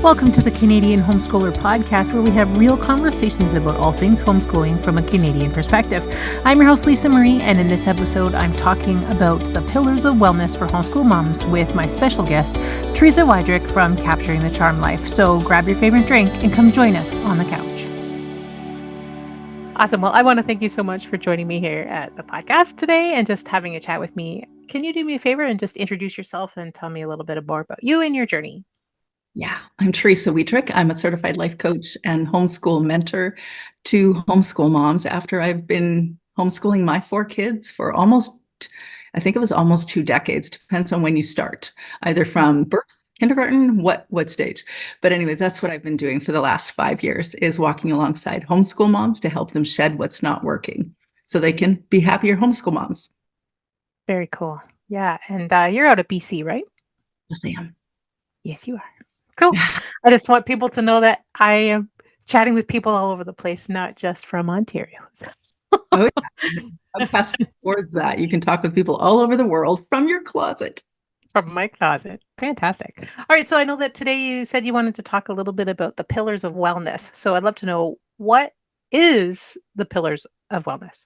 Welcome to the Canadian Homeschooler Podcast, where we have real conversations about all things homeschooling from a Canadian perspective. I'm your host, Lisa Marie, and in this episode, I'm talking about the pillars of wellness for homeschool moms with my special guest, Teresa Wiedrick from Capturing the Charm Life. So grab your favorite drink and come join us on the couch. Awesome. Well, I want to thank you so much for joining me here at the podcast today and just having a chat with me. Can you do me a favor and just introduce yourself and tell me a little bit more about you and your journey? Yeah, I'm Teresa Wiedrick. I'm a certified life coach and homeschool mentor to homeschool moms after I've been homeschooling my 4 kids for almost 2 decades. Depends on when you start, either from birth, kindergarten, what stage. But anyways, that's what I've been doing for the last 5 years, is walking alongside homeschool moms to help them shed what's not working so they can be happier homeschool moms. Very cool. Yeah. And you're out of BC, right? Yes, I am. Yes, you are. Cool. I just want people to know that I am chatting with people all over the place, not just from Ontario. Oh, yeah. I'm passing towards that. You can talk with people all over the world from your closet. From my closet. Fantastic. All right. So I know that today you said you wanted to talk a little bit about the pillars of wellness. So I'd love to know, what is the pillars of wellness?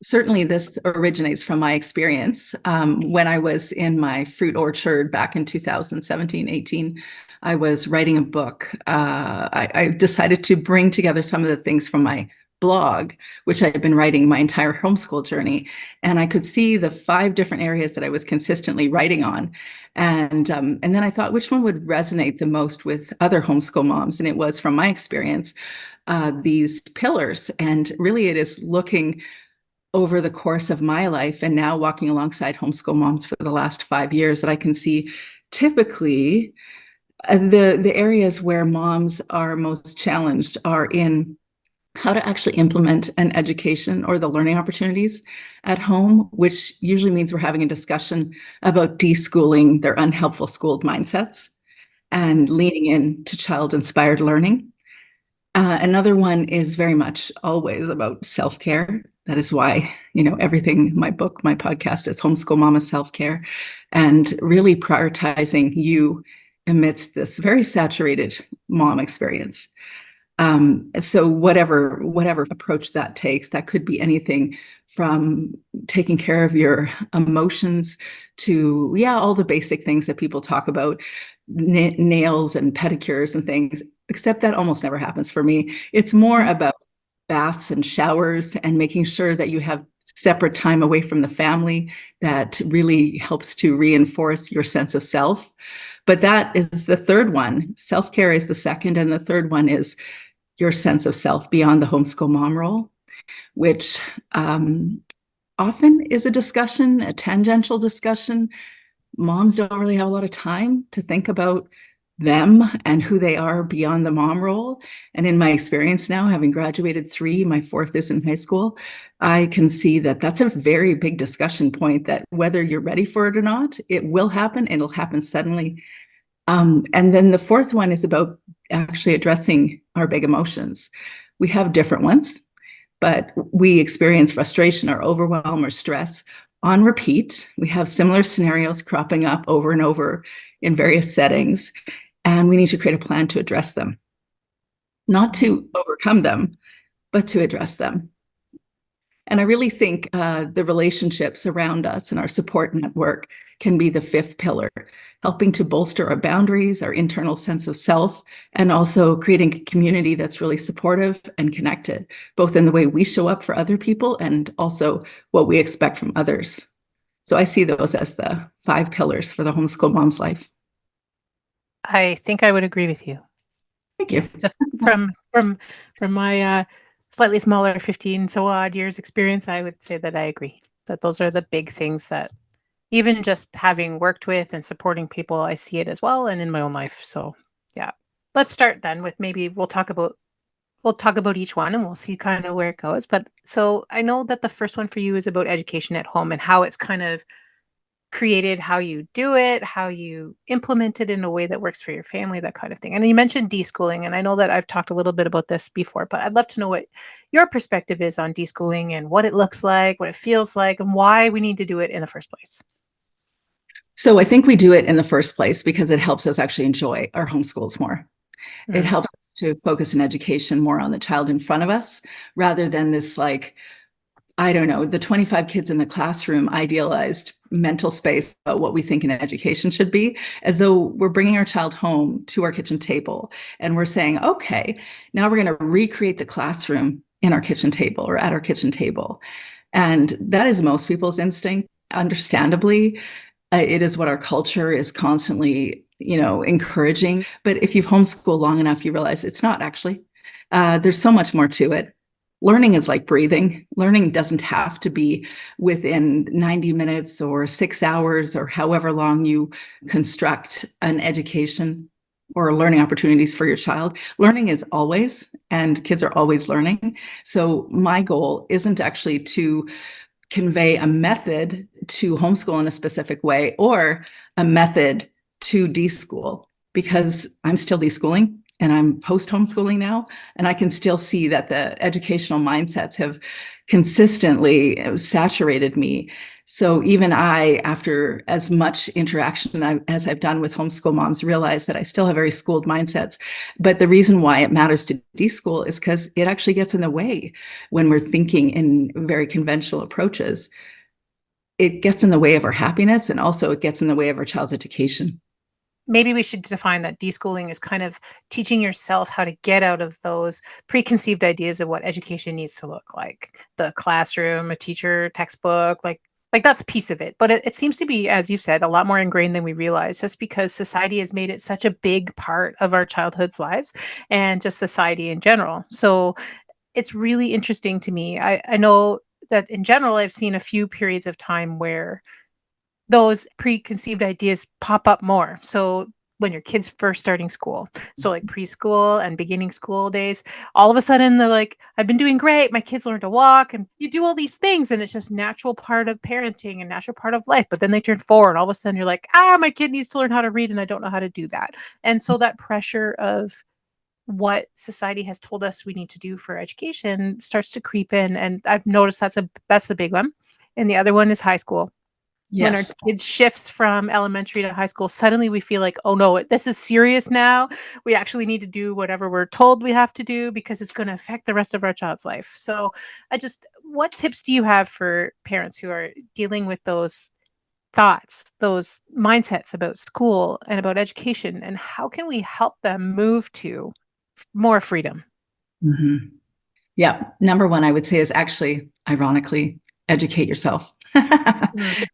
Certainly, this originates from my experience. When I was in my fruit orchard back in 2017-18, I was writing a book. I decided to bring together some of the things from my blog, which I had been writing my entire homeschool journey. And I could see the 5 different areas that I was consistently writing on. And then I thought, which one would resonate the most with other homeschool moms? And it was, from my experience, these pillars. And really, it is looking over the course of my life and now walking alongside homeschool moms for the last 5 years that I can see typically the areas where moms are most challenged are in how to actually implement an education or the learning opportunities at home, which usually means we're having a discussion about deschooling their unhelpful schooled mindsets and leaning into child-inspired learning. Another one is very much always about self-care. That is why, everything, my book, my podcast is Homeschool Mama Self-Care, and really prioritizing you amidst this very saturated mom experience. So whatever approach that takes, that could be anything from taking care of your emotions to, all the basic things that people talk about, nails and pedicures and things, except that almost never happens for me. It's more about baths and showers and making sure that you have separate time away from the family. That really helps to reinforce your sense of self. But that is the third one. Self-care is the second, and the third one is your sense of self beyond the homeschool mom role, which often is a discussion, a tangential discussion. Moms don't really have a lot of time to think about them and who they are beyond the mom role. And in my experience now, having graduated 3, my 4th is in high school, I can see that that's a very big discussion point, that whether you're ready for it or not, it will happen, and it'll happen suddenly. And then the 4th one is about actually addressing our big emotions. We have different ones, but we experience frustration or overwhelm or stress on repeat. We have similar scenarios cropping up over and over in various settings, and we need to create a plan to address them. Not to overcome them, but to address them. And I really think the relationships around us and our support network can be the 5th pillar, helping to bolster our boundaries, our internal sense of self, and also creating a community that's really supportive and connected, both in the way we show up for other people and also what we expect from others. So I see those as the 5 pillars for the homeschool mom's life. I think I would agree with you. Thank you. Yes, just from my slightly smaller 15 so odd years experience, I would say that I agree that those are the big things that, even just having worked with and supporting people, I see it as well, and in my own life. So yeah, let's start then with, maybe we'll talk about each one and we'll see kind of where it goes. But so I know that the first one for you is about education at home and how it's kind of created how you do it, how you implement it in a way that works for your family, that kind of thing. And you mentioned deschooling, and I know that I've talked a little bit about this before, but I'd love to know what your perspective is on deschooling and what it looks like, what it feels like, and why we need to do it in the first place. So I think we do it in the first place because it helps us actually enjoy our homeschools more. It Mm. helps us to focus in education more on the child in front of us rather than this, like, I don't know, the 25 kids in the classroom idealized mental space about what we think an education should be, as though we're bringing our child home to our kitchen table and we're saying, okay, now we're going to recreate the classroom in our kitchen table or at our kitchen table. And that is most people's instinct, understandably. It is what our culture is constantly, encouraging. But if you've homeschooled long enough, you realize it's not actually. There's so much more to it. Learning is like breathing. Learning doesn't have to be within 90 minutes or 6 hours or however long you construct an education or learning opportunities for your child. Learning is always, and kids are always learning. So my goal isn't actually to convey a method to homeschool in a specific way or a method to deschool, because I'm still deschooling and I'm post homeschooling now. And I can still see that the educational mindsets have consistently saturated me. So even I, after as much interaction as I've done with homeschool moms, realize that I still have very schooled mindsets. But the reason why it matters to deschool is because it actually gets in the way when we're thinking in very conventional approaches. It gets in the way of our happiness, and also it gets in the way of our child's education. Maybe we should define that deschooling is kind of teaching yourself how to get out of those preconceived ideas of what education needs to look like. The classroom, a teacher, textbook, like that's a piece of it. But it seems to be, as you've said, a lot more ingrained than we realize, just because society has made it such a big part of our childhood's lives and just society in general. So it's really interesting to me. I know that in general, I've seen a few periods of time where those preconceived ideas pop up more. So when your kid's first starting school, so like preschool and beginning school days, all of a sudden they're like, I've been doing great. My kids learn to walk, and you do all these things, and it's just natural part of parenting and natural part of life. But then they turn 4, and all of a sudden you're like, my kid needs to learn how to read, and I don't know how to do that. And so that pressure of what society has told us we need to do for education starts to creep in. And I've noticed that's the big one. And the other one is high school. When our Yes. kids shifts from elementary to high school, suddenly we feel like, oh no, this is serious now. We actually need to do whatever we're told we have to do because it's going to affect the rest of our child's life. So what tips do you have for parents who are dealing with those thoughts, those mindsets about school and about education, and how can we help them move to more freedom? Mm-hmm. Yeah. Number one, I would say, is actually, ironically, educate yourself. Mm.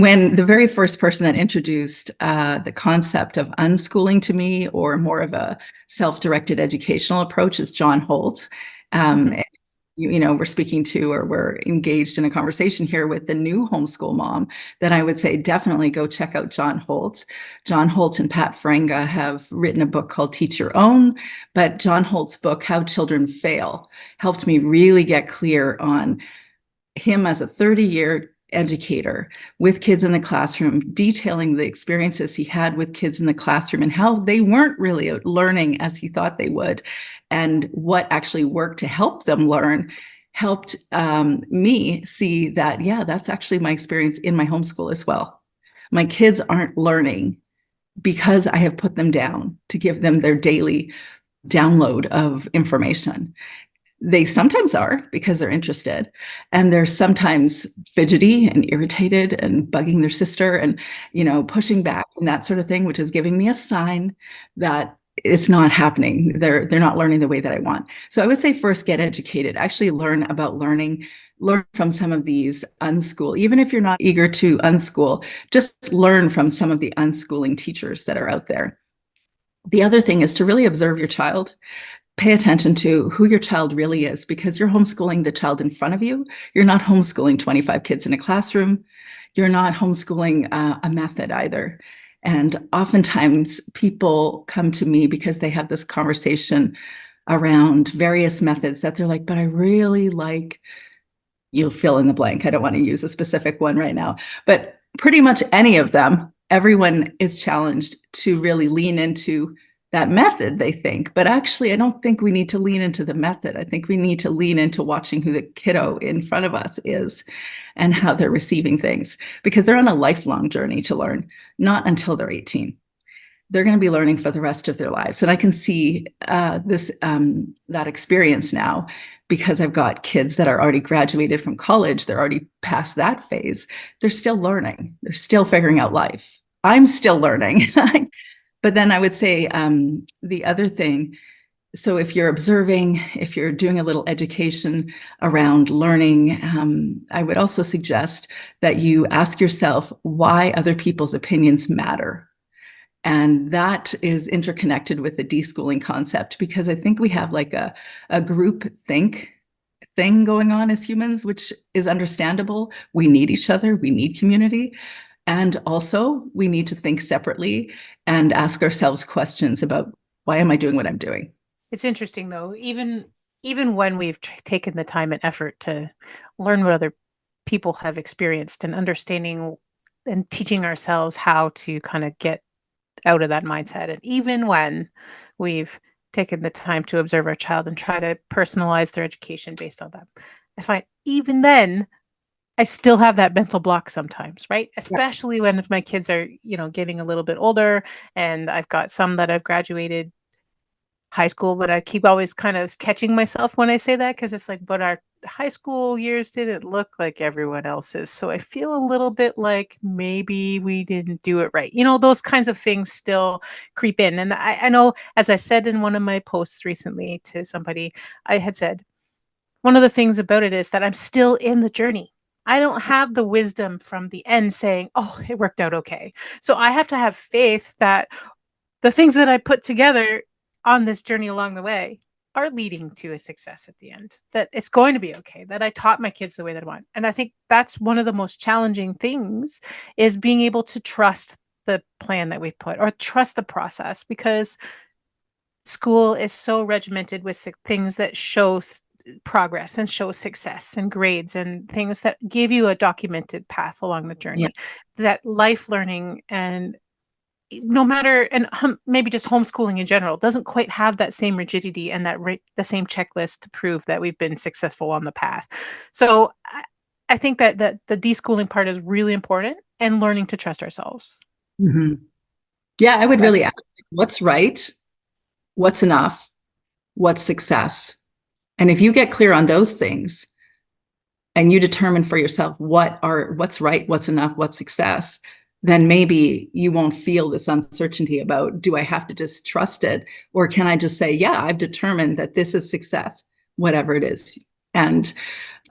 When the very first person that introduced the concept of unschooling to me, or more of a self-directed educational approach, is John Holt. Mhm. We're speaking to, or we're engaged in a conversation here with the new homeschool mom, that I would say definitely go check out John Holt. John Holt and Pat Ferenga have written a book called Teach Your Own, but John Holt's book, How Children Fail, helped me really get clear on him as a 30-year educator with kids in the classroom, detailing the experiences he had with kids in the classroom and how they weren't really learning as he thought they would, and what actually worked to help them learn, helped me see that, yeah, that's actually my experience in my homeschool as well. My kids aren't learning because I have put them down to give them their daily download of information. They sometimes are because they're interested, and they're sometimes fidgety and irritated and bugging their sister and, pushing back and that sort of thing, which is giving me a sign that it's not happening. They're not learning the way that I want. So I would say, first, get educated, actually learn about learning, learn from some of these unschool, even if you're not eager to unschool, just learn from some of the unschooling teachers that are out there. The other thing is to really observe your child. Pay attention to who your child really is, because you're homeschooling the child in front of you. You're not homeschooling 25 kids in a classroom. You're not homeschooling a method either. And oftentimes people come to me because they have this conversation around various methods that they're like, but I really like, you'll fill in the blank. I don't want to use a specific one right now, but pretty much any of them, everyone is challenged to really lean into that method, they think. But actually, I don't think we need to lean into the method. I think we need to lean into watching who the kiddo in front of us is and how they're receiving things, because they're on a lifelong journey to learn, not until they're 18. They're going to be learning for the rest of their lives. And I can see that experience now, because I've got kids that are already graduated from college. They're already past that phase. They're still learning. They're still figuring out life. I'm still learning. But then I would say the other thing, so if you're observing, if you're doing a little education around learning, I would also suggest that you ask yourself why other people's opinions matter. And that is interconnected with the deschooling concept, because I think we have like a group think thing going on as humans, which is understandable. We need each other, we need community. And also we need to think separately and ask ourselves questions about, why am I doing what I'm doing? It's interesting though, even when we've taken the time and effort to learn what other people have experienced and understanding and teaching ourselves how to kind of get out of that mindset. And even when we've taken the time to observe our child and try to personalize their education based on that, I find even then I still have that mental block sometimes, right? Especially when my kids are, getting a little bit older, and I've got some that have graduated high school, but I keep always kind of catching myself when I say that, because it's like, but our high school years didn't look like everyone else's. So I feel a little bit like maybe we didn't do it right. Those kinds of things still creep in. And I know, as I said in one of my posts recently to somebody, I had said, one of the things about it is that I'm still in the journey. I don't have the wisdom from the end saying, oh, it worked out okay. So I have to have faith that the things that I put together on this journey along the way are leading to a success at the end, that it's going to be okay, that I taught my kids the way that I want. And I think that's one of the most challenging things, is being able to trust the plan that we've put, or trust the process, because school is so regimented with things that show progress and show success and grades and things that give you a documented path along the journey. That life learning, and no matter, and maybe just homeschooling in general, doesn't quite have that same rigidity and that the same checklist to prove that we've been successful on the path. So I think that the deschooling part is really important, and learning to trust ourselves. Mm-hmm. Yeah, I would really ask, what's right, what's enough, what's success? And if you get clear on those things and you determine for yourself what's right, what's enough, what's success, then maybe you won't feel this uncertainty about, do I have to just trust it? Or can I just say, yeah, I've determined that this is success, whatever it is. And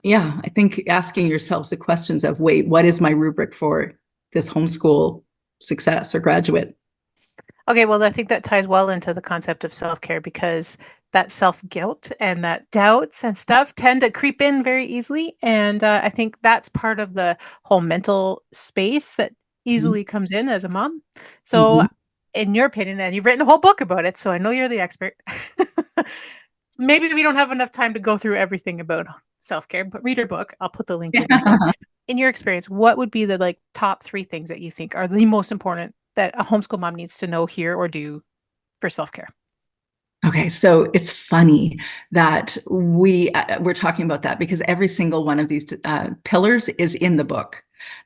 yeah, I think asking yourselves the questions of, wait, what is my rubric for this homeschool success or graduate? Okay, well, I think that ties well into the concept of self-care, because that self-guilt and that doubts and stuff tend to creep in very easily. And I think that's part of the whole mental space that easily comes in as a mom. So, in your opinion, and you've written a whole book about it, so I know you're the expert. Maybe we don't have enough time to go through everything about self-care, but read your book. I'll put the link in right here. In your experience, what would be the top 3 things that you think are the most important that a homeschool mom needs to know, hear, or do for self-care? Okay, so it's funny that we're talking about that, because every single one of these pillars is in the book.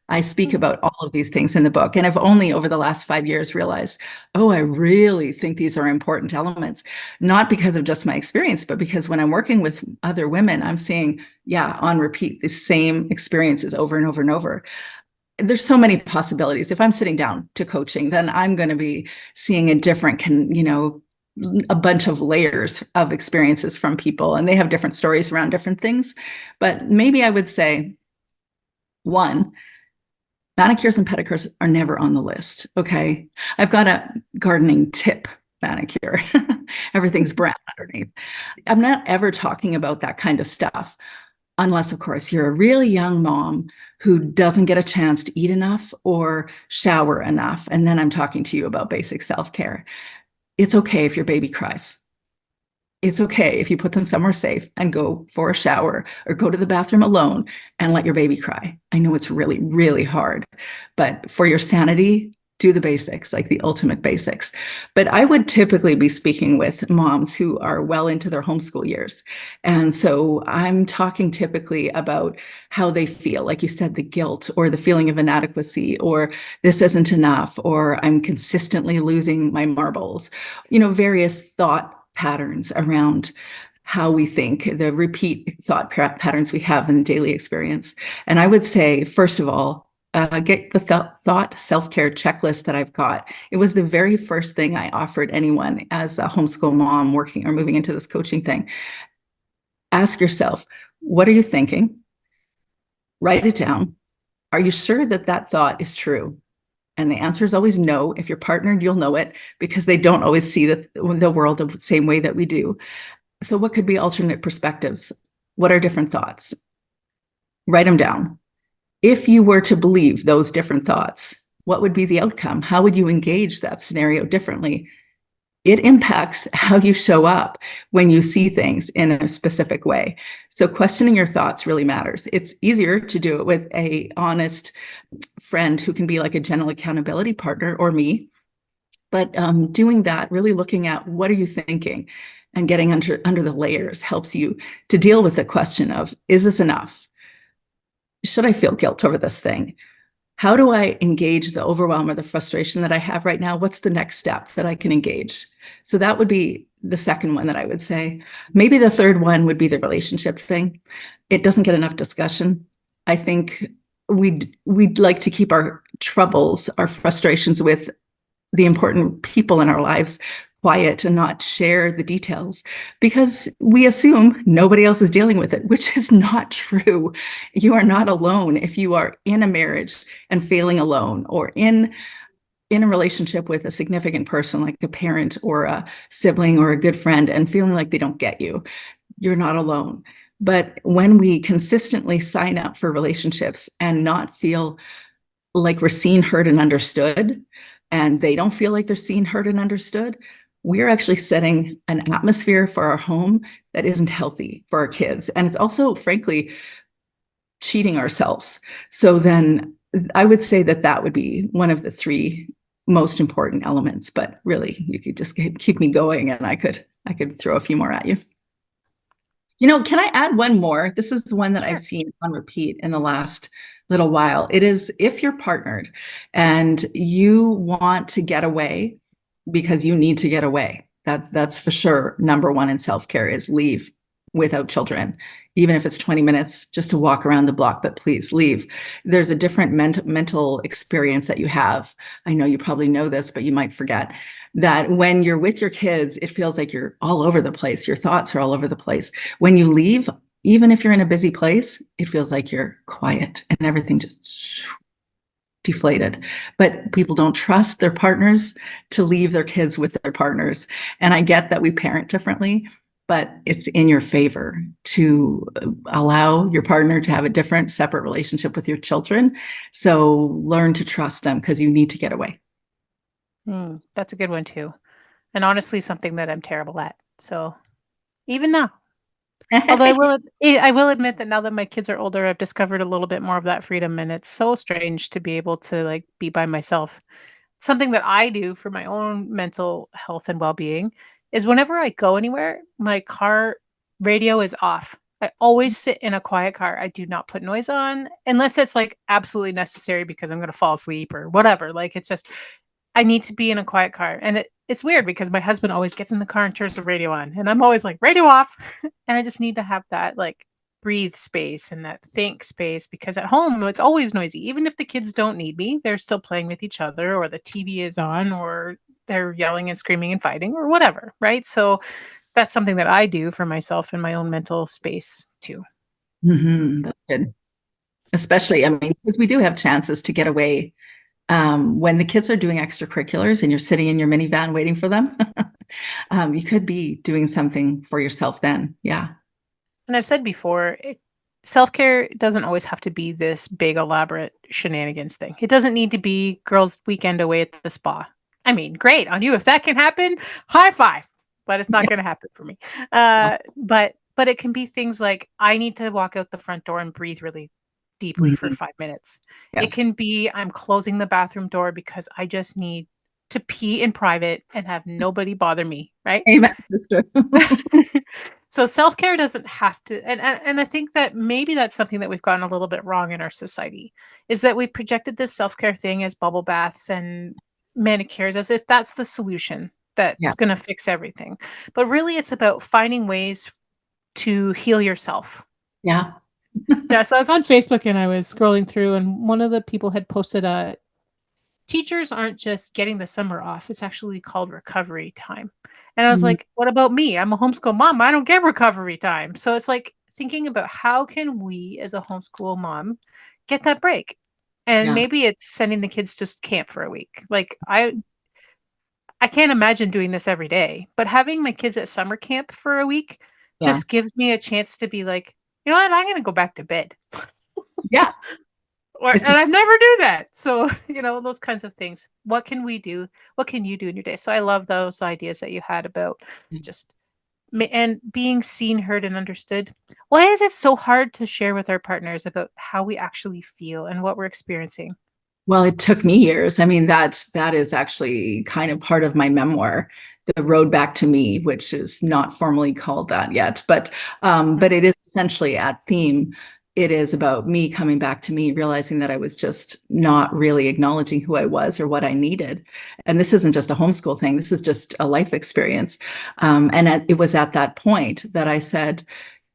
I speak about all of these things in the book, and I've only over the last 5 years realized, oh, I really think these are important elements, not because of just my experience, but because when I'm working with other women, I'm seeing, on repeat, the same experiences over and over and over. There's so many possibilities. If I'm sitting down to coaching, then I'm going to be seeing a different, a bunch of layers of experiences from people, and they have different stories around different things. But maybe I would say, 1, manicures and pedicures are never on the list. Okay. I've got a gardening tip manicure. Everything's brown underneath. I'm not ever talking about that kind of stuff, unless, of course, you're a really young mom who doesn't get a chance to eat enough or shower enough. And then I'm talking to you about basic self-care. It's okay if your baby cries. It's okay if you put them somewhere safe and go for a shower or go to the bathroom alone and let your baby cry. I know it's really, really hard, but for your sanity, do the basics, like the ultimate basics. But I would typically be speaking with moms who are well into their homeschool years. And so I'm talking typically about how they feel, like you said, the guilt or the feeling of inadequacy, or this isn't enough, or I'm consistently losing my marbles, various thought patterns around how we think, the repeat thought patterns we have in daily experience. And I would say, first of all, get the thought self-care checklist that I've got. It was the very first thing I offered anyone as a homeschool mom working or moving into this coaching thing. Ask yourself, what are you thinking? Write it down. Are you sure that that thought is true? And the answer is always no. If you're partnered, you'll know it because they don't always see the world the same way that we do. So what could be alternate perspectives? What are different thoughts? Write them down. If you were to believe those different thoughts, what would be the outcome? How would you engage that scenario differently? It impacts how you show up when you see things in a specific way. So questioning your thoughts really matters. It's easier to do it with an honest friend who can be like a gentle accountability partner or me. But doing that, really looking at what are you thinking and getting under the layers helps you to deal with the question of, is this enough? Should I feel guilt over this thing? How do I engage the overwhelm or the frustration that I have right now? What's the next step that I can engage? So that would be the second one that I would say. Maybe the third one would be the relationship thing. It doesn't get enough discussion. I think we'd like to keep our troubles, our frustrations with the important people in our lives quiet and not share the details because we assume nobody else is dealing with it, which is not true. You are not alone if you are in a marriage and failing alone, or in a relationship with a significant person like a parent or a sibling or a good friend and feeling like they don't get you. You're not alone. But when we consistently sign up for relationships and not feel like we're seen, heard, and understood, and they don't feel like they're seen, heard, and understood, we're actually setting an atmosphere for our home that isn't healthy for our kids. And it's also, frankly, cheating ourselves. So then I would say that that would be one of the three most important elements. But really, you could just keep me going and I could throw a few more at you. Can I add one more? This is one that I've seen on repeat in the last little while. It is, if you're partnered and you want to get away because you need to get away, that's for sure. Number one in self-care is leave without children, even if it's 20 minutes just to walk around the block, but please leave. There's a different mental experience that you have. I know you probably know this, but you might forget that when you're with your kids, it feels like you're all over the place. Your thoughts are all over the place. When you leave, even if you're in a busy place, it feels like you're quiet and everything just deflated. But people don't trust their partners to leave their kids with their partners. And I get that we parent differently, but it's in your favor to allow your partner to have a different, separate relationship with your children. So learn to trust them because you need to get away. That's a good one too. And honestly, something that I'm terrible at. So even now, although I will admit that now that my kids are older, I've discovered a little bit more of that freedom, and it's so strange to be able to like be by myself. Something that I do for my own mental health and well-being is whenever I go anywhere, my car radio is off. I always sit in a quiet car. I do not put noise on unless it's like absolutely necessary because I'm going to fall asleep or whatever. Like it's just I need to be in a quiet car. And it's weird because my husband always gets in the car and turns the radio on. And I'm always like, radio off. And I just need to have that like breathe space and that think space because at home it's always noisy. Even if the kids don't need me, they're still playing with each other or the TV is on or they're yelling and screaming and fighting or whatever. Right. So that's something that I do for myself in my own mental space too. That's good. Especially, I mean, because we do have chances to get away when the kids are doing extracurriculars and you're sitting in your minivan waiting for them. You could be doing something for yourself then. Yeah. And I've said before, self-care doesn't always have to be this big, elaborate shenanigans thing. It doesn't need to be girls' weekend away at the spa. I mean, great on you. If that can happen, high five. But it's not going to happen for me. But it can be things like I need to walk out the front door and breathe really deeply for Mhm. 5 minutes. It Yes. can be I'm closing the bathroom door because I just need to pee in private and have nobody bother me, right? Amen, sister. So self-care doesn't have to, and I think that maybe that's something that we've gotten a little bit wrong in our society, is that we've projected this self-care thing as bubble baths and manicures as if that's the solution Yeah. that's going to fix everything. But really it's about finding ways to heal yourself. Yeah. Yeah, so I was on Facebook and I was scrolling through and one of the people had posted a teachers aren't just getting the summer off. It's actually called recovery time. And I was Mhm. like, what about me? I'm a homeschool mom. I don't get recovery time. So it's like thinking about how can we as a homeschool mom get that break? And Yeah. maybe it's sending the kids to camp for a week. Like I can't imagine doing this every day, but having my kids at summer camp for a week Yeah. just gives me a chance to be like, you know what? I'm going to go back to bed. Yeah. Or It's and I've never do that. So, those kinds of things. What can we do? What can you do in your day? So I love those ideas that you had about just and being seen, heard, and understood. Why is it so hard to share with our partners about how we actually feel and what we're experiencing? Well, it took me years. I mean, that is actually kind of part of my memoir, The Road Back to Me, which is not formally called that yet, but it is essentially at theme. It is about me coming back to me, realizing that I was just not really acknowledging who I was or what I needed. And this isn't just a homeschool thing. This is just a life experience. It was at that point that I said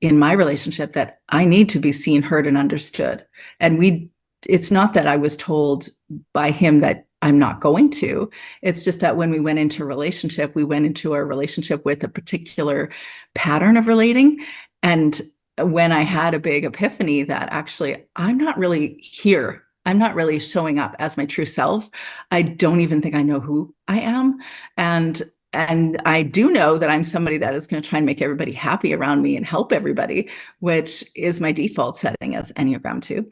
in my relationship that I need to be seen, heard, and understood. And it's not that I was told by him that I'm not going to. It's just that when we went into a relationship, we went into our relationship with a particular pattern of relating. And when I had a big epiphany that actually I'm not really here, I'm not really showing up as my true self. I don't even think I know who I am. And and I do know that I'm somebody that is going to try and make everybody happy around me and help everybody, which is my default setting as Enneagram 2.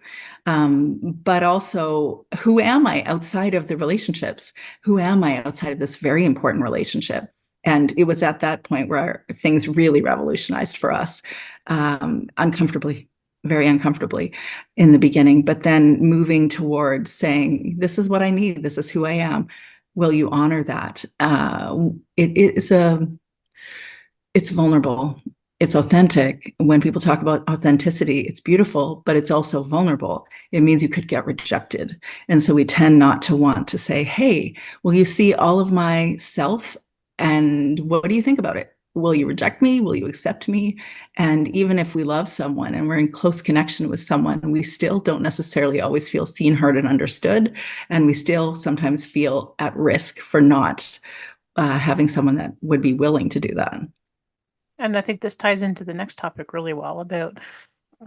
But also, who am I outside of the relationships? Who am I outside of this very important relationship? And it was at that point where things really revolutionized for us, uncomfortably, very uncomfortably in the beginning, but then moving towards saying, this is what I need. This is who I am. Will you honor that? It's vulnerable. It's authentic. When people talk about authenticity, it's beautiful, but it's also vulnerable. It means you could get rejected. And so we tend not to want to say, hey, will you see all of myself? And what do you think about it? Will you reject me? Will you accept me? And even if we love someone and we're in close connection with someone, we still don't necessarily always feel seen, heard, and understood. And we still sometimes feel at risk for not having someone that would be willing to do that. And I think this ties into the next topic really well about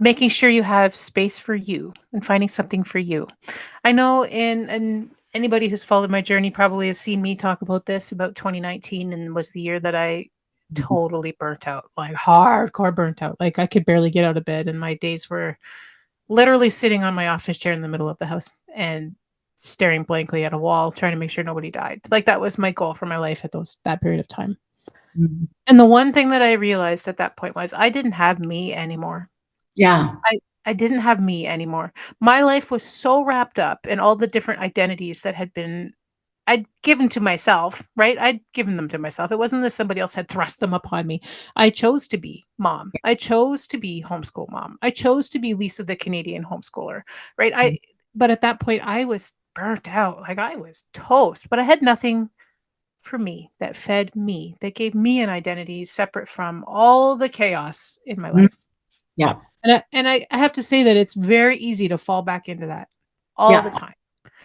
making sure you have space for you and finding something for you. I know and anybody who's followed my journey probably has seen me talk about this about 2019 and was the year that I totally burnt out, like hardcore burnt out. Like I could barely get out of bed and my days were literally sitting on my office chair in the middle of the house and staring blankly at a wall trying to make sure nobody died. Like that was my goal for my life at that period of time. Mhm. And the one thing that I realized at that point was I didn't have me anymore. Yeah. I didn't have me anymore. My life was so wrapped up in all the different identities that had been I'd given to myself, right? I'd given them to myself. It wasn't that somebody else had thrust them upon me. I chose to be mom. I chose to be homeschool mom. I chose to be Lisa the Canadian homeschooler, right? But at that point I was burnt out. Like I was toast, but I had nothing for me that fed me, that gave me an identity separate from all the chaos in my Mhm. life. Yeah. And I have to say that it's very easy to fall back into that all the Yeah. time.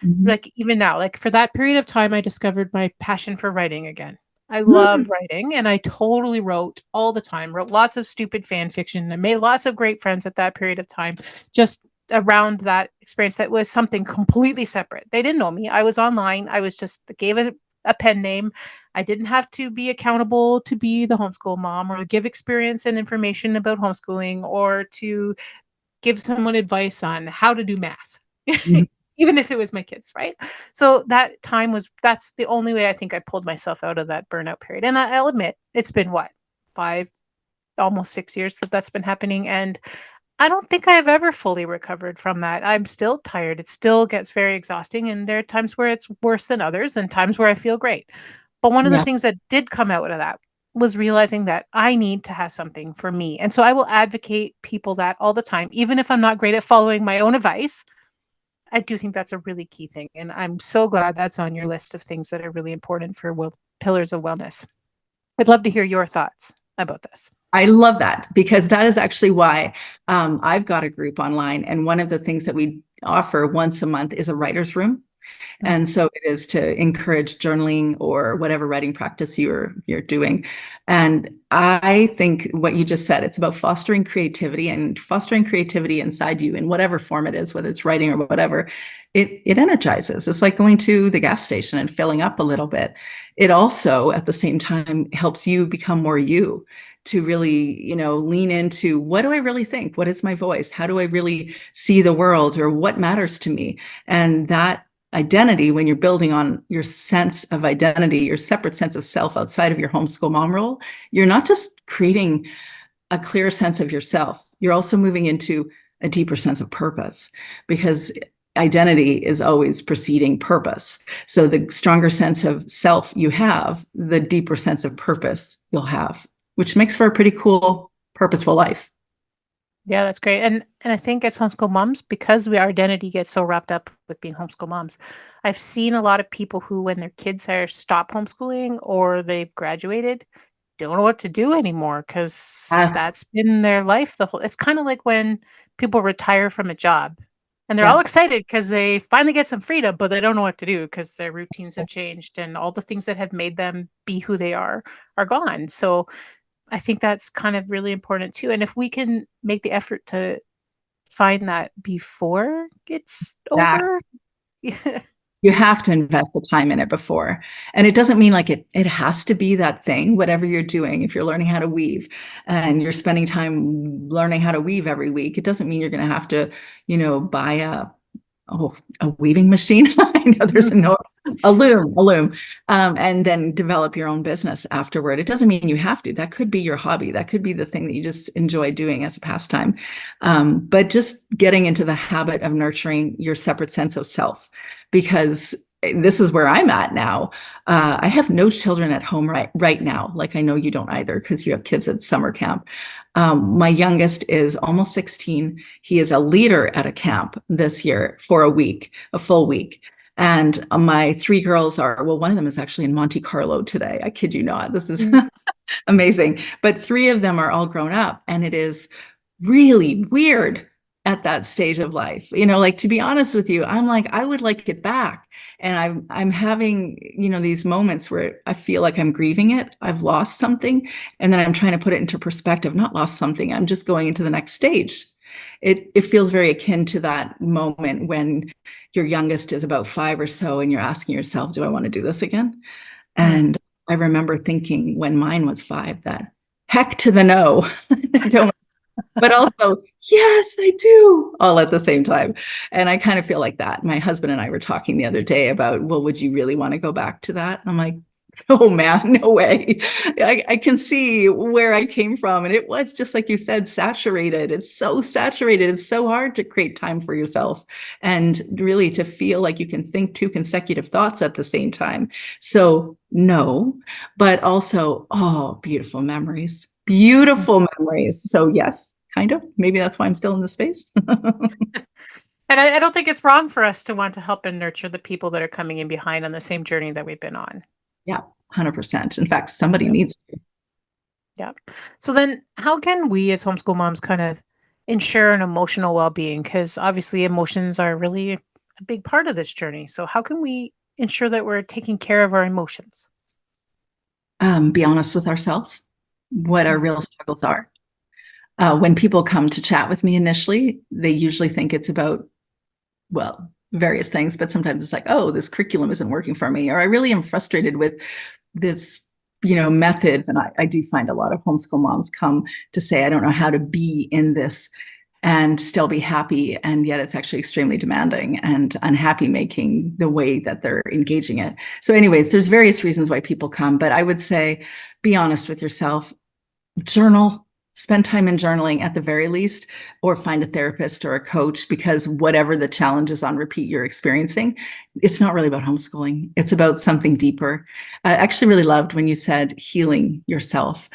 Mhm. Like even now, like for that period of time, I discovered my passion for writing again. I Mm. love writing and I totally wrote all the time, wrote lots of stupid fan fiction and made lots of great friends at that period of time, just around that experience that was something completely separate. They didn't know me. I was online. I was just gave a pen name. I didn't have to be accountable to be the homeschool mom or give experience and information about homeschooling or to give someone advice on how to do math. Mhm. Even if it was my kids, right? So that's the only way I think I pulled myself out of that burnout period. And I'll admit, it's been what, 5, almost 6 years that that's been happening. And I don't think I've ever fully recovered from that. I'm still tired. It still gets very exhausting, and there are times where it's worse than others and times where I feel great. But one of the Yeah. things that did come out of that was realizing that I need to have something for me. And so I will advocate people that all the time, even if I'm not great at following my own advice. I do think that's a really key thing. And I'm so glad that's on your list of things that are really important for pillars of wellness. I'd love to hear your thoughts about this. I love that because that is actually why I've got a group online. And one of the things that we offer once a month is a writer's room. Mm. And so it is to encourage journaling or whatever writing practice you're doing. And I think what you just said, it's about fostering creativity inside you in whatever form it is, whether it's writing or whatever. It energizes. It's like going to the gas station and filling up a little bit. It also, at the same time, helps you become more you, to really, lean into, what do I really think? What is my voice? How do I really see the world, or what matters to me? And that identity, when you're building on your sense of identity, your separate sense of self outside of your homeschool mom role, you're not just creating a clear sense of yourself, you're also moving into a deeper sense of purpose, because identity is always preceding purpose. So the stronger sense of self you have, the deeper sense of purpose you'll have, which makes for a pretty cool, purposeful life. Yeah, that's great. And I think as homeschool moms, because our identity gets so wrapped up with being homeschool moms, I've seen a lot of people who, when their kids are stop homeschooling or they've graduated, don't know what to do anymore because Uh, that's been their life the whole. It's kind of like when people retire from a job and they're all yeah. excited because they finally get some freedom, but they don't know what to do because their routines have changed and all the things that have made them be who they are gone. So I think that's kind of really important too. And if we can make the effort to find that before it's That over. Yeah. you have to invest the time in it before. And it doesn't mean like it has to be that thing, whatever you're doing. If you're learning how to weave and you're spending time learning how to weave every week, it doesn't mean you're going to have to, buy a weaving machine. I know there's a loom, and then develop your own business afterward. It doesn't mean you have to. That could be your hobby. That could be the thing that you just enjoy doing as a pastime. But just getting into the habit of nurturing your separate sense of self, because this is where I'm at now. I have no children at home right now. Like, I know you don't either because you have kids at summer camp. My youngest is almost 16. He is a leader at a camp this year for a full week. And my three girls well, one of them is actually in Monte Carlo today. I kid you not. This is amazing. But three of them are all grown up, and it is really weird at that stage of life. Like, to be honest with you, I'm like, I would like it back. And I'm having, these moments where I feel like I'm grieving it. I've lost something. And then I'm trying to put it into perspective, not lost something. I'm just going into the next stage. It feels very akin to that moment when your youngest is about 5 or so and you're asking yourself, do I want to do this again? Mm. And I remember thinking when mine was 5 that heck to the no. I don't, but also, yes, I do, all at the same time. And I kind of feel like that. My husband and I were talking the other day about, well, would you really want to go back to that? And I'm like, oh man, no way. I can see where I came from. And it was just like you said, saturated. It's so saturated. It's so hard to create time for yourself and really to feel like you can think 2 consecutive thoughts at the same time. So no, but also, oh, beautiful memories. Beautiful memories. So yes, kind of. Maybe that's why I'm still in the space. And I don't think it's wrong for us to want to help and nurture the people that are coming in behind on the same journey that we've been on. Yeah, 100%. In fact, somebody Yeah. needs to. Yeah. So then how can we as homeschool moms kind of ensure an emotional well-being? Because obviously emotions are really a big part of this journey. So how can we ensure that we're taking care of our emotions? Be honest with ourselves, what our Mm. real struggles are. When people come to chat with me initially, they usually think it's about, well, various things, but sometimes it's like, oh, this curriculum isn't working for me, or I really am frustrated with this, method. And I do find a lot of homeschool moms come to say, I don't know how to be in this and still be happy. And yet it's actually extremely demanding and unhappy making the way that they're engaging it. So anyways, there's various reasons why people come, but I would say, be honest with yourself, journal, spend time in journaling at the very least, or find a therapist or a coach, because whatever the challenges on repeat you're experiencing, it's not really about homeschooling. It's about something deeper. I actually really loved when you said healing yourself,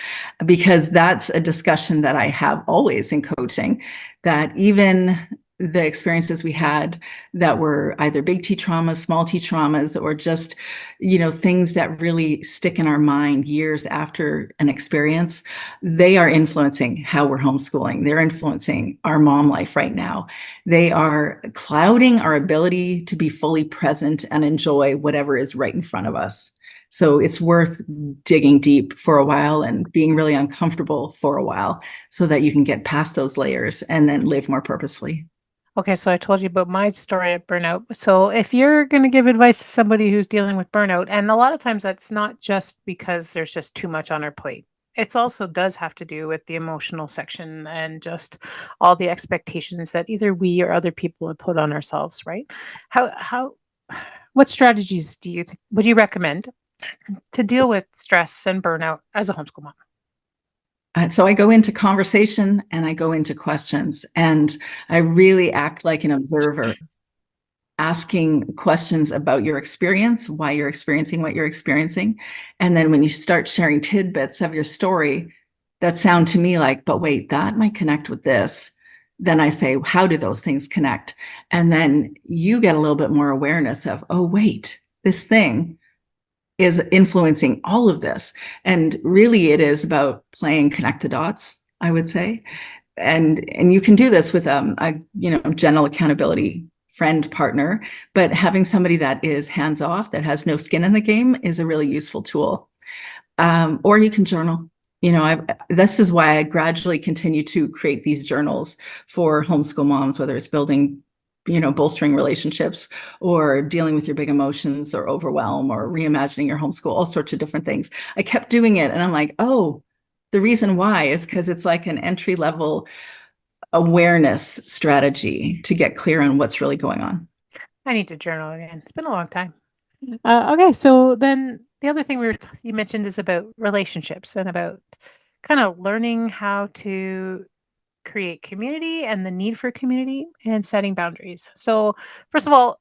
because that's a discussion that I have always in coaching, that even the experiences we had that were either big T traumas, small T traumas, or just, things that really stick in our mind years after an experience, they are influencing how we're homeschooling. They're influencing our mom life right now. They are clouding our ability to be fully present and enjoy whatever is right in front of us. So it's worth digging deep for a while and being really uncomfortable for a while so that you can get past those layers and then live more purposefully. Okay, so I told you about my story at burnout. So if you're going to give advice to somebody who's dealing with burnout, and a lot of times that's not just because there's just too much on our plate. It's also does have to do with the emotional section and just all the expectations that either we or other people have put on ourselves, right? How what strategies would you recommend to deal with stress and burnout as a homeschool mom? So I go into conversation and I go into questions, and I really act like an observer, asking questions about your experience, why you're experiencing what you're experiencing. And then when you start sharing tidbits of your story that sound to me like, but wait, that might connect with this, then I say, how do those things connect? And then you get a little bit more awareness of, oh, wait, this thing is influencing all of this. And really it is about playing connect the dots, I would say. And you can do this with a general accountability friend partner, but having somebody that is hands off, that has no skin in the game, is a really useful tool. Or you can journal. This is why I gradually continue to create these journals for homeschool moms, whether it's building, bolstering relationships, or dealing with your big emotions or overwhelm, or reimagining your homeschool, all sorts of different things. I kept doing it and I'm like, oh, the reason why is because it's like an entry level awareness strategy to get clear on what's really going on. I need to journal again. It's been a long time. Okay, so then the other thing you mentioned is about relationships and about kind of learning how to create community and the need for community and setting boundaries. So, first of all,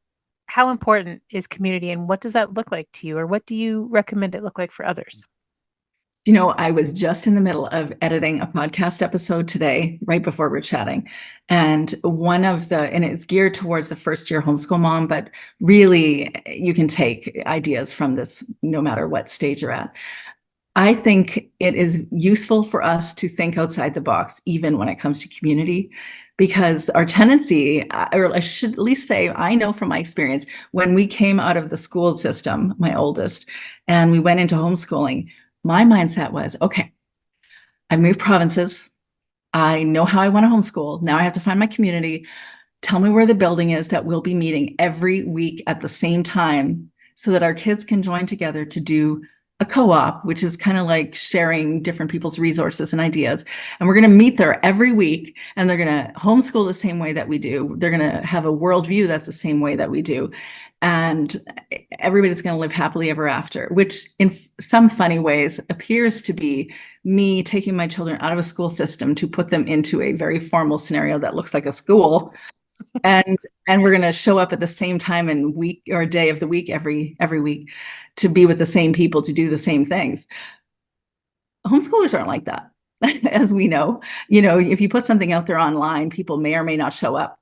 how important is community and what does that look like to you, or what do you recommend it look like for others? I was just in the middle of editing a podcast episode today, right before we're chatting. And and it's geared towards the first year homeschool mom, but really you can take ideas from this no matter what stage you're at. I think it is useful for us to think outside the box, even when it comes to community, because our tendency, or I should at least say, I know from my experience, when we came out of the school system, my oldest, and we went into homeschooling, my mindset was, okay, I moved provinces. I know how I want to homeschool. Now I have to find my community. Tell me where the building is that we'll be meeting every week at the same time so that our kids can join together to do a co-op, which is kind of like sharing different people's resources and ideas. And we're going to meet there every week, and they're going to homeschool the same way that we do. They're going to have a worldview that's the same way that we do. And everybody's going to live happily ever after, which in some funny ways appears to be me taking my children out of a school system to put them into a very formal scenario that looks like a school. And we're going to show up at the same time and week or day of the week every week to be with the same people, to do the same things. Homeschoolers aren't like that, as we know. If you put something out there online, people may or may not show up.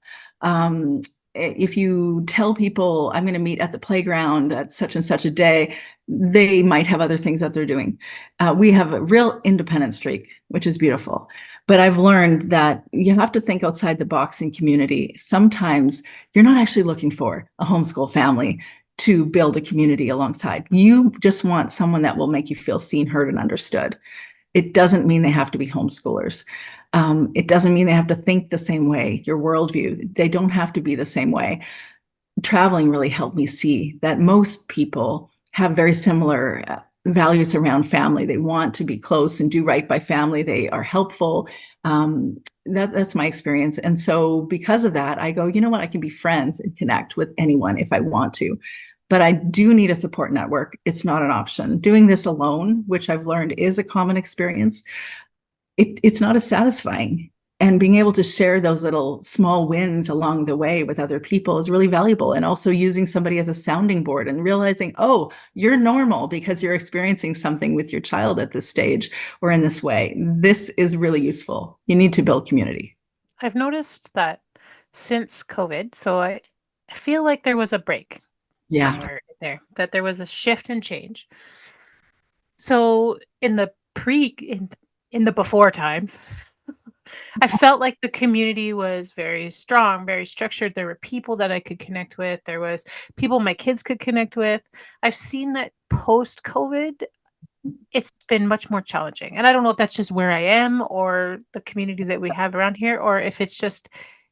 If you tell people, I'm going to meet at the playground at such and such a day, they might have other things that they're doing. We have a real independent streak, which is beautiful. But I've learned that you have to think outside the box in community. Sometimes you're not actually looking for a homeschool family to build a community alongside. You just want someone that will make you feel seen, heard, and understood. It doesn't mean they have to be homeschoolers. It doesn't mean they have to think the same way, your worldview. They don't have to be the same way. Traveling really helped me see that most people have very similar values around family. They want to be close and do right by family. They are helpful. That's my experience. And so because of that, I go, you know what, I can be friends and connect with anyone if I want to. But I do need a support network. It's not an option. Doing this alone, which I've learned is a common experience, it's not as satisfying. And being able to share those little small wins along the way with other people is really valuable. And also using somebody as a sounding board and realizing, oh, you're normal because you're experiencing something with your child at this stage or in this way. This is really useful. You need to build community. I've noticed that since COVID, so I feel like there was a break Yeah. somewhere there, that there was a shift and change. So in the before times, I felt like the community was very strong, very structured. There were people that I could connect with. There was people my kids could connect with. I've seen that post COVID, it's been much more challenging. And I don't know if that's just where I am or the community that we have around here, or if it's just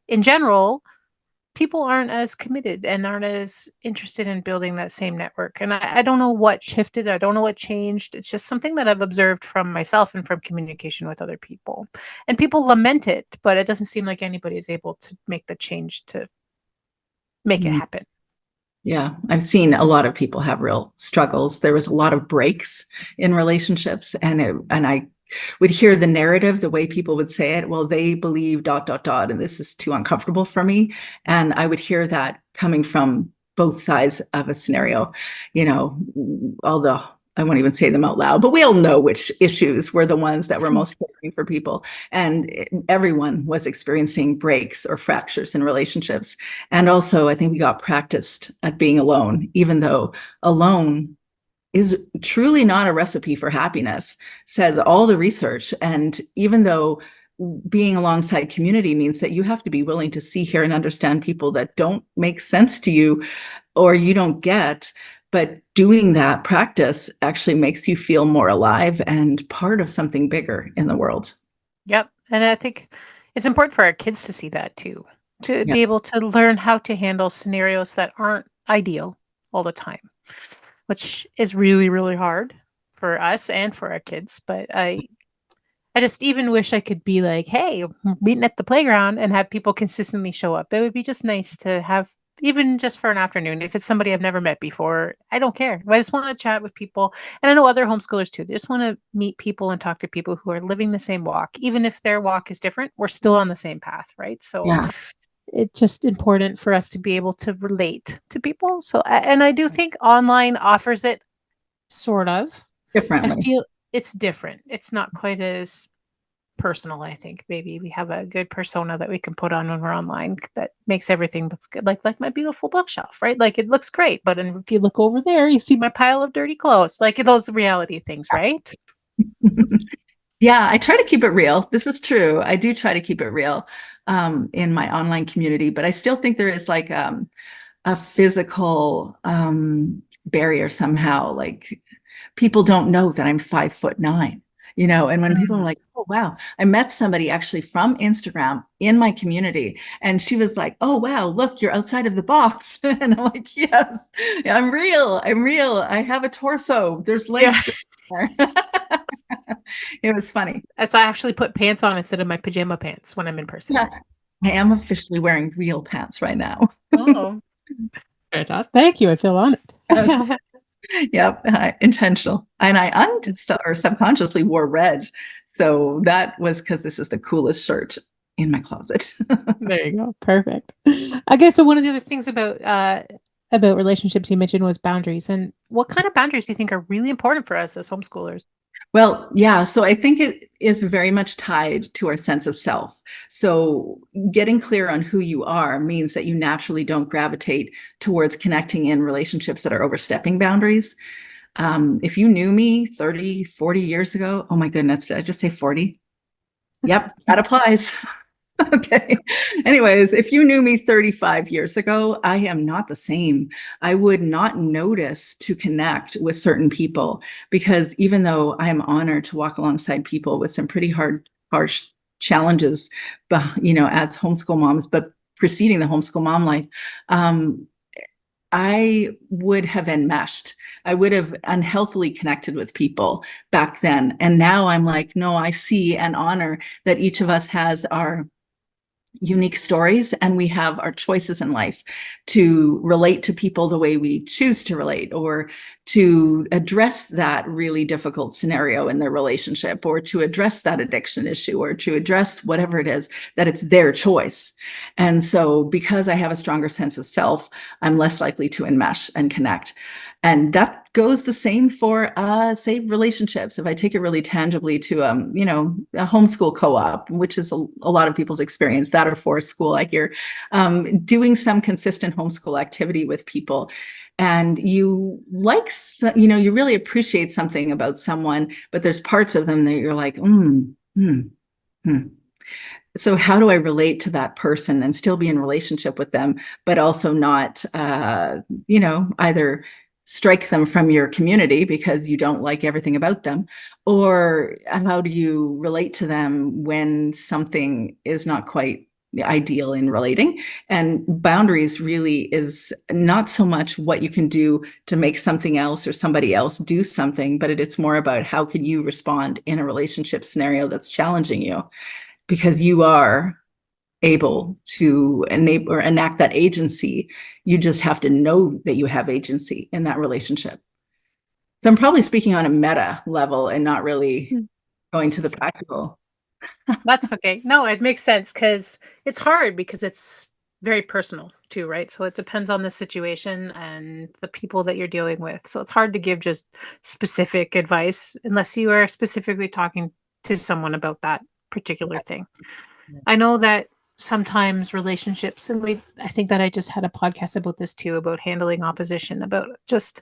in general, people aren't as committed and aren't as interested in building that same network. And I don't know what shifted. I don't know what changed. It's just something that I've observed from myself and from communication with other people. And people lament it, but it doesn't seem like anybody is able to make the change to make it happen. Yeah, I've seen a lot of people have real struggles. There was a lot of breaks in relationships, and I would hear the narrative, the way people would say it. Well, they believe ... and this is too uncomfortable for me. And I would hear that coming from both sides of a scenario, although I won't even say them out loud, but we all know which issues were the ones that were most triggering for people. And everyone was experiencing breaks or fractures in relationships. And also, I think we got practiced at being alone, even though alone is truly not a recipe for happiness, says all the research. And even though being alongside community means that you have to be willing to see, hear, and understand people that don't make sense to you or you don't get, but doing that practice actually makes you feel more alive and part of something bigger in the world. Yep. And I think it's important for our kids to see that too, to Yeah. be able to learn how to handle scenarios that aren't ideal all the time, which is really, really hard for us and for our kids. But I just even wish I could be like, hey, we're meeting at the playground and have people consistently show up. It would be just nice to have, even just for an afternoon. If it's somebody I've never met before, I don't care. I just want to chat with people. And I know other homeschoolers too. They just want to meet people and talk to people who are living the same walk. Even if their walk is different, we're still on the same path, right? So Yeah. it's just important for us to be able to relate to people. So, and I do think online offers it sort of. I Differently. feel it's different. It's not quite as personal. I think maybe we have a good persona that we can put on when we're online that makes everything looks good. Like my beautiful bookshelf, right? Like it looks great, but if you look over there, you see my pile of dirty clothes. Like those reality things, right? Yeah, I try to keep it real. This is true. I do try to keep it real in my online community, but I still think there is like a physical barrier somehow. Like people don't know that I'm 5'9", and when people are like, oh, wow, I met somebody actually from Instagram in my community. And she was like, oh, wow, look, you're outside of the box. And I'm like, yes, I'm real. I'm real. I have a torso. There's Yeah. legs there. It was funny. So I actually put pants on instead of my pajama pants when I'm in person. Yeah, I am officially wearing real pants right now. Oh, fantastic. Thank you. I feel honored. Yes. Yep, intentional. And I or subconsciously wore red. So that was because this is the coolest shirt in my closet. There you go. Perfect. I guess so one of the other things about relationships you mentioned was boundaries. And what kind of boundaries do you think are really important for us as homeschoolers? Well, yeah, so I think it is very much tied to our sense of self. So getting clear on who you are means that you naturally don't gravitate towards connecting in relationships that are overstepping boundaries. If you knew me 30, 40 years ago, oh my goodness, did I just say 40? Yep, that applies. Okay. Anyways, if you knew me 35 years ago, I am not the same. I would not notice to connect with certain people because even though I am honored to walk alongside people with some pretty harsh challenges, as homeschool moms, but preceding the homeschool mom life, I would have enmeshed. I would have unhealthily connected with people back then. And now I'm like, no, I see and honor that each of us has our unique stories, and we have our choices in life to relate to people the way we choose to relate, or to address that really difficult scenario in their relationship, or to address that addiction issue, or to address whatever it is, that it's their choice. And so because I have a stronger sense of self, I'm less likely to enmesh and connect. And that goes the same for, say, relationships. If I take it really tangibly to, a homeschool co-op, which is a lot of people's experience, that or forest school, I hear, doing some consistent homeschool activity with people. And you like, you really appreciate something about someone, but there's parts of them that you're like, So how do I relate to that person and still be in relationship with them, but also not, either strike them from your community because you don't like everything about them? Or how do you relate to them when something is not quite ideal in relating? And boundaries really is not so much what you can do to make something else or somebody else do something, but it's more about how can you respond in a relationship scenario that's challenging you, because you are able to enable or enact that agency. You just have to know that you have agency in that relationship. So I'm probably speaking on a meta level and not really going to the practical. That's okay. No, it makes sense because it's hard because it's very personal too, right? So it depends on the situation and the people that you're dealing with. So it's hard to give just specific advice unless you are specifically talking to someone about that particular thing. I know that sometimes relationships, and I think that I just had a podcast about this too, about handling opposition, about just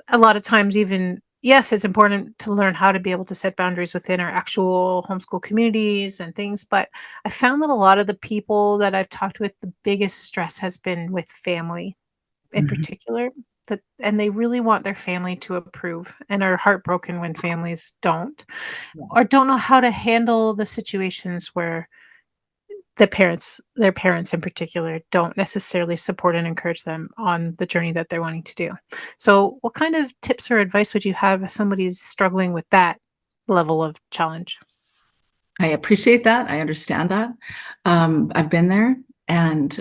a lot of times, even, yes, it's important to learn how to be able to set boundaries within our actual homeschool communities and things. But I found that a lot of the people that I've talked with, the biggest stress has been with family in Mhm. particular. And they really want their family to approve and are heartbroken when families don't, Yeah. or don't know how to handle the situations where their parents in particular, don't necessarily support and encourage them on the journey that they're wanting to do. So, what kind of tips or advice would you have if somebody's struggling with that level of challenge? I appreciate that. I understand that. I've been there, and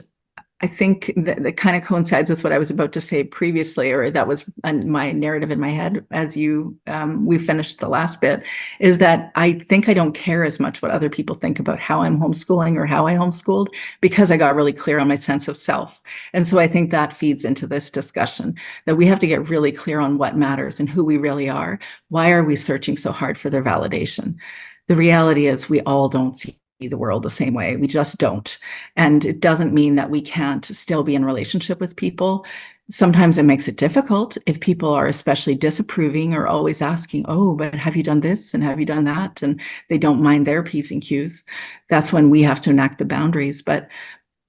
I think that kind of coincides with what I was about to say previously, or that was my narrative in my head as we finished the last bit, is that I think I don't care as much what other people think about how I'm homeschooling or how I homeschooled, because I got really clear on my sense of self. And so I think that feeds into this discussion, that we have to get really clear on what matters and who we really are. Why are we searching so hard for their validation? The reality is we all don't see the world the same way. We just don't. And it doesn't mean that we can't still be in relationship with people. Sometimes it makes it difficult if people are especially disapproving or always asking, oh, but have you done this and have you done that? And they don't mind their P's and Q's. That's when we have to enact the boundaries. But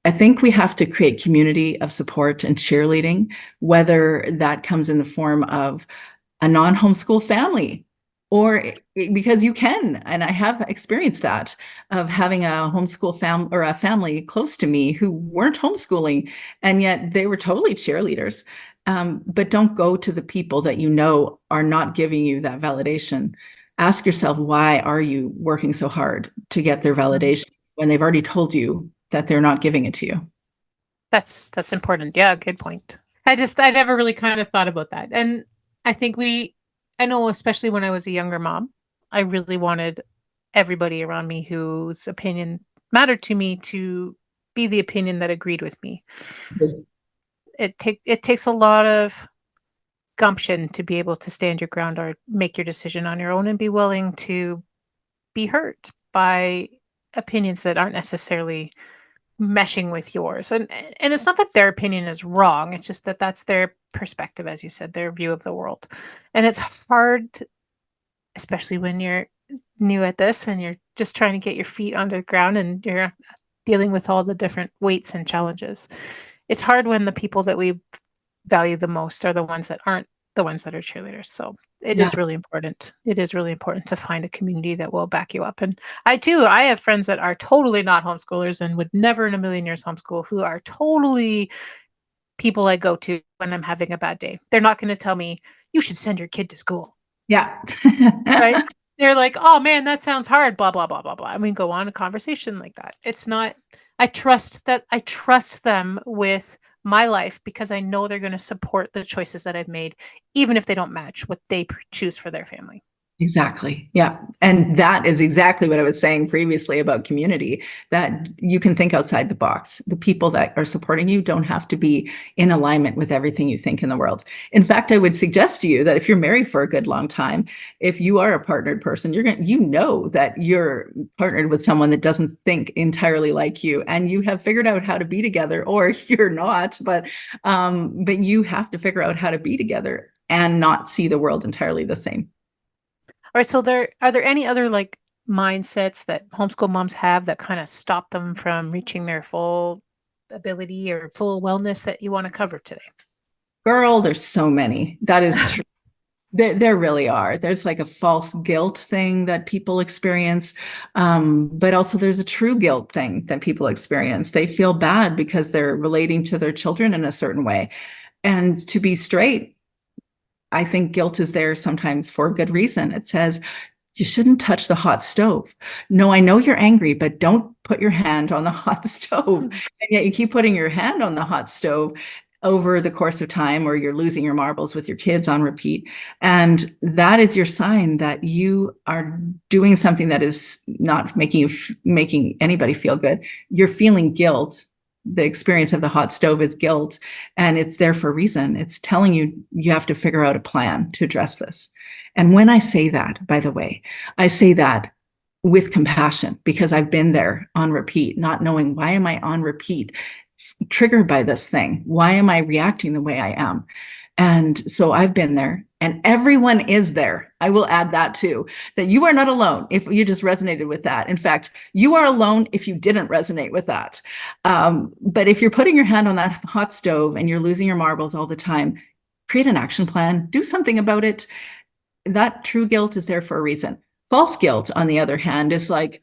I think we have to create community of support and cheerleading, whether that comes in the form of a non-homeschool family, or because you can, and I have experienced that, of having a homeschool family or a family close to me who weren't homeschooling, and yet they were totally cheerleaders. But don't go to the people that you know are not giving you that validation. Ask yourself, why are you working so hard to get their validation when they've already told you that they're not giving it to you? That's important. Yeah, good point. I never really kind of thought about that. And I think I know, especially when I was a younger mom, I really wanted everybody around me whose opinion mattered to me to be the opinion that agreed with me. It takes a lot of gumption to be able to stand your ground or make your decision on your own and be willing to be hurt by opinions that aren't necessarily meshing with yours. And it's not that their opinion is wrong, it's just that that's their perspective, as you said, their view of the world. And it's hard, especially when you're new at this and you're just trying to get your feet under the ground and you're dealing with all the different weights and challenges. It's hard when the people that we value the most are the ones that aren't the ones that are cheerleaders. So it Yeah. is really important. It is really important to find a community that will back you up. And I have friends that are totally not homeschoolers and would never in a million years homeschool, who are totally people I go to when I'm having a bad day. They're not going to tell me, you should send your kid to school. Yeah. Right? They're like, oh man, that sounds hard, blah, blah, blah, blah, blah. And we go on a conversation like that. It's not, I trust them with my life because I know they're going to support the choices that I've made, even if they don't match what they choose for their family. Exactly. Yeah. And that is exactly what I was saying previously about community, that you can think outside the box. The people that are supporting you don't have to be in alignment with everything you think in the world. In fact, I would suggest to you that if you're married for a good long time, if you are a partnered person, you know that you're partnered with someone that doesn't think entirely like you, and you have figured out how to be together, or you're not, but you have to figure out how to be together and not see the world entirely the same. All right, so are there any other like mindsets that homeschool moms have that kind of stop them from reaching their full ability or full wellness that you want to cover today? Girl, there's so many. That is true. There really are. There's like a false guilt thing that people experience, but also there's a true guilt thing that people experience. They feel bad because they're relating to their children in a certain way. And to be straight, I think guilt is there sometimes for a good reason. It says, you shouldn't touch the hot stove. No, I know you're angry, but don't put your hand on the hot stove. And yet you keep putting your hand on the hot stove over the course of time, or you're losing your marbles with your kids on repeat. And that is your sign that you are doing something that is not making anybody feel good. You're feeling guilt. The experience of the hot stove is guilt, and it's there for a reason. It's telling you you have to figure out a plan to address this. And when I say that, by the way, I say that with compassion, because I've been there on repeat, not knowing, why am I on repeat, triggered by this thing? Why am I reacting the way I am? And so I've been there, and everyone is there. I will add that too, that you are not alone if you just resonated with that. In fact, you are alone if you didn't resonate with that. But if you're putting your hand on that hot stove and you're losing your marbles all the time, create an action plan, do something about it. That true guilt is there for a reason. False guilt, on the other hand, is like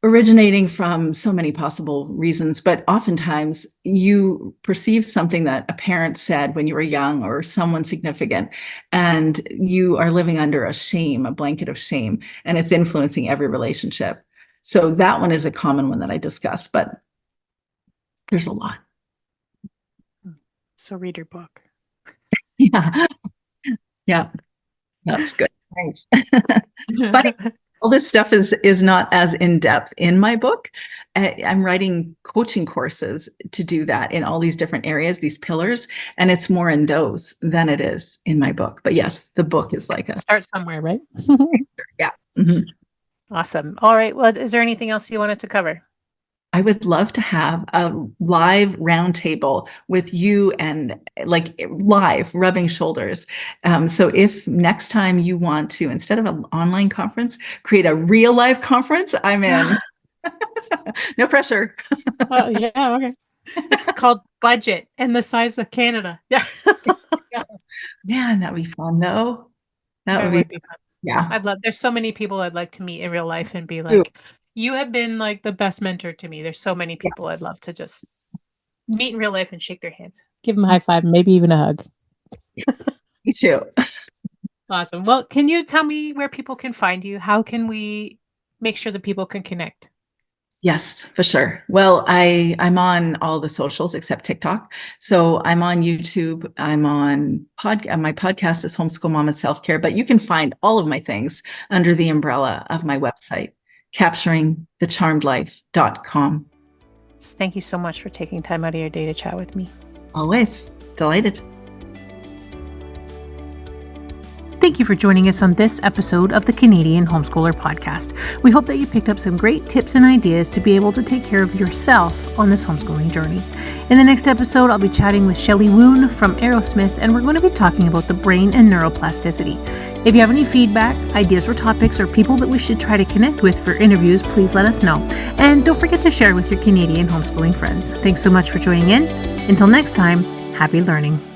originating from so many possible reasons, but oftentimes you perceive something that a parent said when you were young or someone significant, and you are living under a shame, a blanket of shame, and it's influencing every relationship. So that one is a common one that I discuss, but there's a lot. So read your book. Yeah. Yeah. That's good. Thanks. But all this stuff is not as in-depth in my book. I'm writing coaching courses to do that in all these different areas, these pillars, and it's more in those than it is in my book. But yes, the book is like start somewhere, right? Yeah. Mm-hmm. Awesome. All right. Well, is there anything else you wanted to cover? I would love to have a live roundtable with you, and like live rubbing shoulders. So if next time you want to, instead of an online conference, create a real life conference, I'm in. No pressure. Oh, yeah. Okay. It's called Budget and the Size of Canada. Yeah. Man, that'd be fun though. That would be fun. Yeah. There's so many people I'd like to meet in real life and be like, you have been like the best mentor to me. There's so many people I'd love to just meet in real life and shake their hands, give them a high five, maybe even a hug. Me too. Awesome. Well, can you tell me where people can find you? How can we make sure that people can connect? Yes, for sure. Well, I'm on all the socials except TikTok. So I'm on YouTube. I'm on my podcast is Homeschool Mama Self-Care, but you can find all of my things under the umbrella of my website, capturingthecharmedlife.com. Thank you so much for taking time out of your day to chat with me. Always. Delighted. Thank you for joining us on this episode of the Canadian Homeschooler Podcast. We hope that you picked up some great tips and ideas to be able to take care of yourself on this homeschooling journey. In the next episode, I'll be chatting with Shelley Woon from Aerosmith, and we're going to be talking about the brain and neuroplasticity. If you have any feedback, ideas for topics, or people that we should try to connect with for interviews, please let us know. And don't forget to share with your Canadian homeschooling friends. Thanks so much for joining in. Until next time, happy learning.